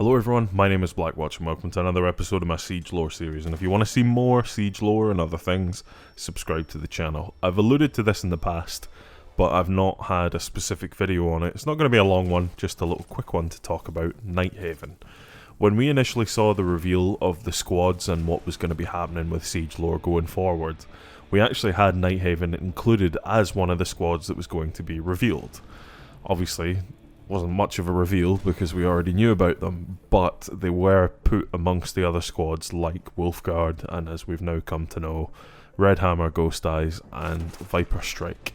Hello everyone, my name is Blackwatch and welcome to another episode of my Siege lore series, and if you want to see more Siege lore and other things, subscribe to the channel. I've alluded to this in the past, but I've not had a specific video on it. It's not going to be a long one, just a little quick one to talk about Nighthaven. When we initially saw the reveal of the squads and what was going to be happening with Siege lore going forward, we actually had Nighthaven included as one of the squads that was going to be revealed. Obviously, wasn't much of a reveal because we already knew about them, but they were put amongst the other squads like Wolfguard and, as we've now come to know, Redhammer, Ghost Eyes and Viper Strike.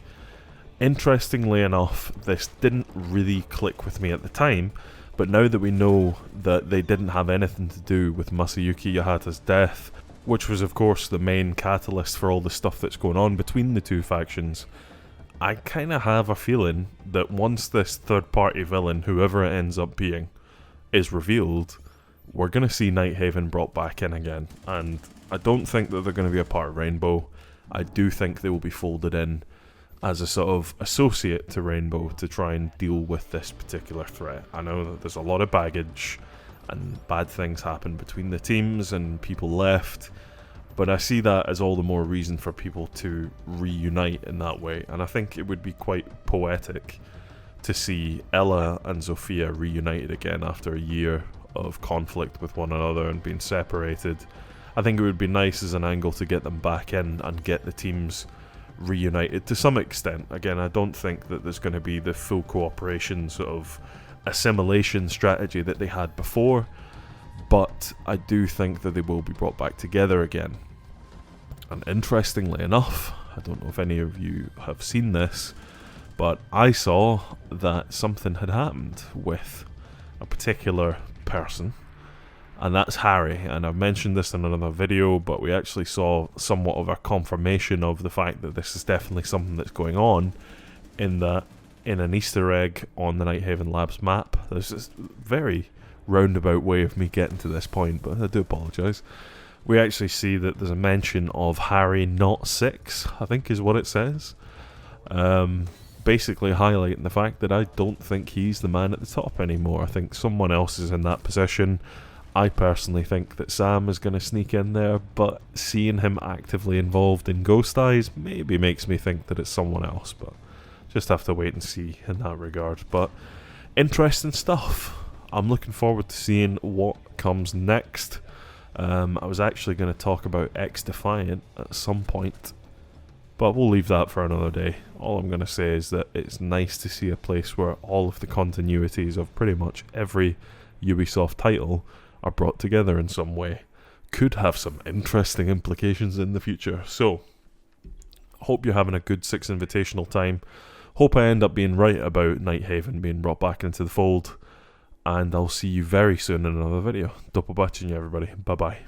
Interestingly enough, this didn't really click with me at the time, but now that we know that they didn't have anything to do with Masayuki Yahata's death, which was of course the main catalyst for all the stuff that's going on between the two factions, I kind of have a feeling that once this third-party villain, whoever it ends up being, is revealed, we're going to see Nighthaven brought back in again. And I don't think that they're going to be a part of Rainbow. I do think they will be folded in as a sort of associate to Rainbow to try and deal with this particular threat. I know that there's a lot of baggage and bad things happen between the teams and people left, but I see that as all the more reason for people to reunite in that way, and I think it would be quite poetic to see Ella and Zofia reunited again after a year of conflict with one another and being separated. I think it would be nice as an angle to get them back in and get the teams reunited to some extent. Again, I don't think that there's going to be the full cooperation sort of assimilation strategy that they had before, but I do think that they will be brought back together again. And interestingly enough, I don't know if any of you have seen this, but I saw that something had happened with a particular person, and that's Harry. And I've mentioned this in another video, but we actually saw somewhat of a confirmation of the fact that this is definitely something that's going on, in that in an Easter egg on the Nighthaven Labs map, there's this very roundabout way of me getting to this point, but I do apologise. We actually see that there's a mention of Harry not 6, I think is what it says. Basically highlighting the fact that I don't think he's the man at the top anymore. I think someone else is in that position. I personally think that Sam is going to sneak in there, but seeing him actively involved in Ghost Eyes maybe makes me think that it's someone else, but just have to wait and see in that regard. But interesting stuff. I'm looking forward to seeing what comes next. I was actually going to talk about X Defiant at some point, but we'll leave that for another day. All I'm going to say is that it's nice to see a place where all of the continuities of pretty much every Ubisoft title are brought together in some way. Could have some interesting implications in the future. So, hope you're having a good Six Invitational time. Hope I end up being right about Nighthaven being brought back into the fold. And I'll see you very soon in another video. Do pobacenia, everybody. Bye bye.